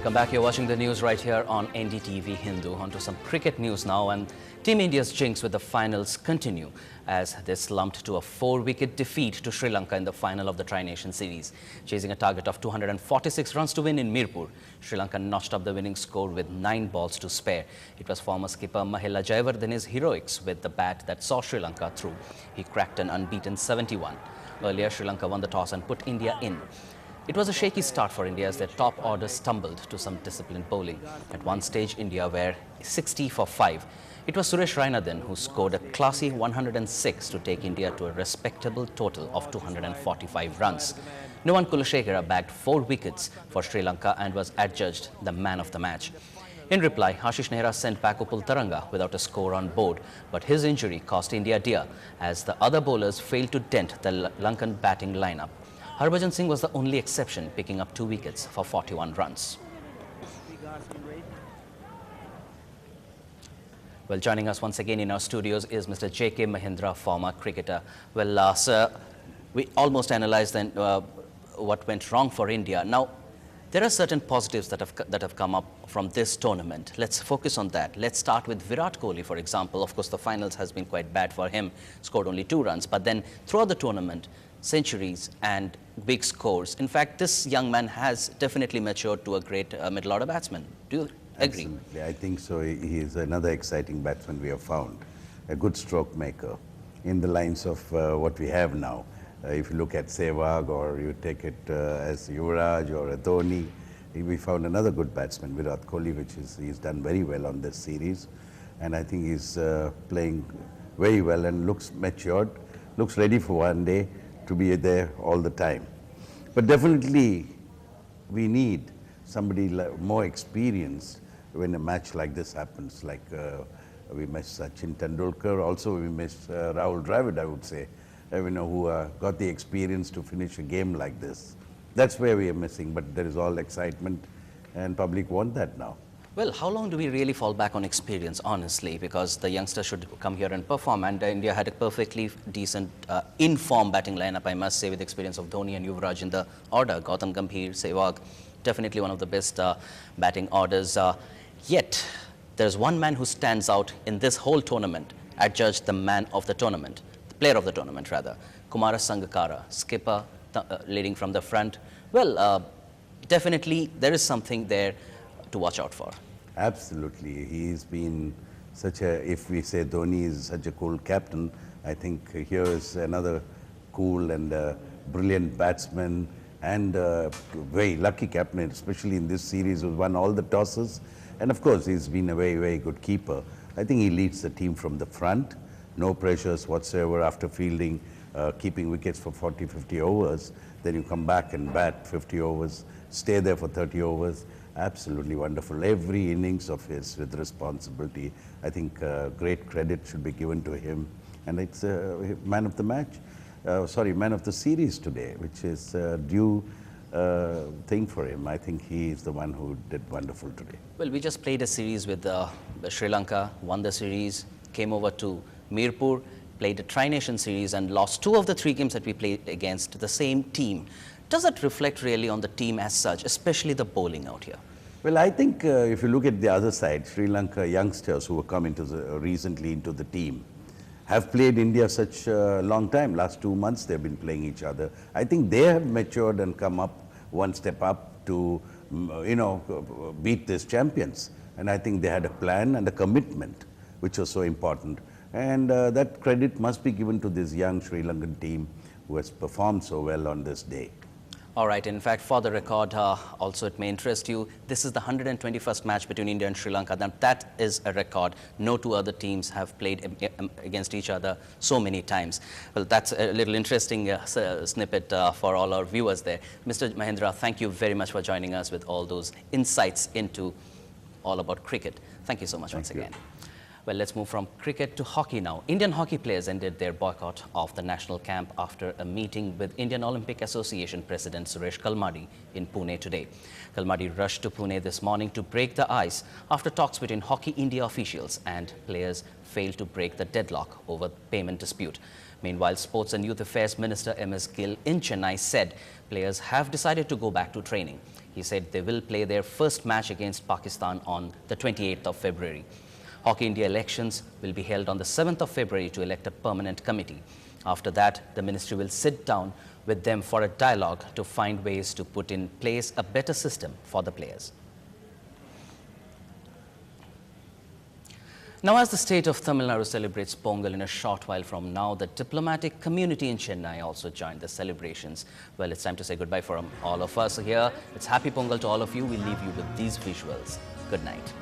Welcome back. You're watching the news right here on Ndtv-Hindu. On to some cricket news now, and Team India's jinx with the finals continue as they slumped to a 4-wicket defeat to Sri Lanka in the final of the Tri-Nation Series. Chasing a target of 246 runs to win in Mirpur, Sri Lanka notched up the winning score with 9 balls to spare. It was former skipper Mahela Jayawardene's heroics with the bat that saw Sri Lanka through. He cracked an unbeaten 71. Earlier, Sri Lanka won the toss and put India in. It was a shaky start for India as their top order stumbled to some disciplined bowling. At one stage, India were 60 for 5. It was Suresh Raina then who scored a classy 106 to take India to a respectable total of 245 runs. Nuwan Kulasekara bagged 4 wickets for Sri Lanka and was adjudged the man of the match. In reply, Ashish Nehra sent back Upul Taranga without a score on board, but his injury cost India dear as the other bowlers failed to dent the Lankan batting lineup. Harbhajan Singh was the only exception, picking up 2 wickets for 41 runs. Well, joining us once again in our studios is Mr. J.K. Mahindra, former cricketer. Well, sir, we almost analysed then what went wrong for India. Now, there are certain positives that have come up from this tournament. Let's focus on that. Let's start with Virat Kohli, for example. Of course, the finals has been quite bad for him, scored only 2 runs. But then throughout the tournament, centuries and big scores. In fact, this young man has definitely matured to a great middle order batsman. Do you agree? Absolutely. I think so. He is another exciting batsman we have found. A good stroke maker in the lines of what we have now. If you look at Sehwag or you take it as Yuvraj or Dhoni, we found another good batsman, Virat Kohli, he's done very well on this series. And I think he's playing very well and looks matured, looks ready for one day to be there all the time. But definitely we need somebody more experienced when a match like this happens. Like we miss Sachin Tendulkar, also we miss Rahul Dravid, I would say, who got the experience to finish a game like this. That's where we are missing, but there is all excitement and public want that now. Well, how long do we really fall back on experience, honestly? Because the youngsters should come here and perform, and India had a perfectly decent, in-form batting lineup, I must say, with the experience of Dhoni and Yuvraj in the order. Gautam Gambhir, Sehwag, definitely one of the best batting orders. Yet, there's one man who stands out in this whole tournament, adjudged the man of the tournament, the player of the tournament, rather. Kumara Sangakkara, skipper, leading from the front. Well, definitely there is something there to watch out for. Absolutely. He's been such a, if we say Dhoni is such a cool captain, I think here is another cool and brilliant batsman and very lucky captain, especially in this series, who won all the tosses. And of course, he's been a very, very good keeper. I think he leads the team from the front, no pressures whatsoever after fielding, keeping wickets for 40, 50 overs. Then you come back and bat 50 overs, stay there for 30 overs. Absolutely wonderful. Every innings of his with responsibility. I think great credit should be given to him. And it's man of the match, man of the series today, which is due thing for him. I think he is the one who did wonderful today. Well, we just played a series with Sri Lanka, won the series, came over to Mirpur, played a Tri-Nation series and lost 2 of the 3 games that we played against the same team. Does that reflect really on the team as such, especially the bowling out here? Well, I think if you look at the other side, Sri Lanka youngsters who have come into recently into the team have played India such a long time. Last 2 months they've been playing each other. I think they have matured and come up one step up to, beat these champions. And I think they had a plan and a commitment, which was so important. And that credit must be given to this young Sri Lankan team who has performed so well on this day. All right. In fact, for the record, also it may interest you, this is the 121st match between India and Sri Lanka. Now, that is a record. No 2 other teams have played against each other so many times. Well, that's a little interesting snippet for all our viewers there. Mr. Mahindra, thank you very much for joining us with all those insights into all about cricket. Thank you so much once again. Well, let's move from cricket to hockey now. Indian hockey players ended their boycott of the national camp after a meeting with Indian Olympic Association President Suresh Kalmadi in Pune today. Kalmadi rushed to Pune this morning to break the ice after talks between Hockey India officials and players failed to break the deadlock over payment dispute. Meanwhile, Sports and Youth Affairs Minister M.S. Gill in Chennai said players have decided to go back to training. He said they will play their first match against Pakistan on the 28th of February. Hockey India elections will be held on the 7th of February to elect a permanent committee. After that, the ministry will sit down with them for a dialogue to find ways to put in place a better system for the players. Now, as the state of Tamil Nadu celebrates Pongal in a short while from now, the diplomatic community in Chennai also joined the celebrations. Well, it's time to say goodbye from all of us here. It's happy Pongal to all of you. We leave you with these visuals. Good night.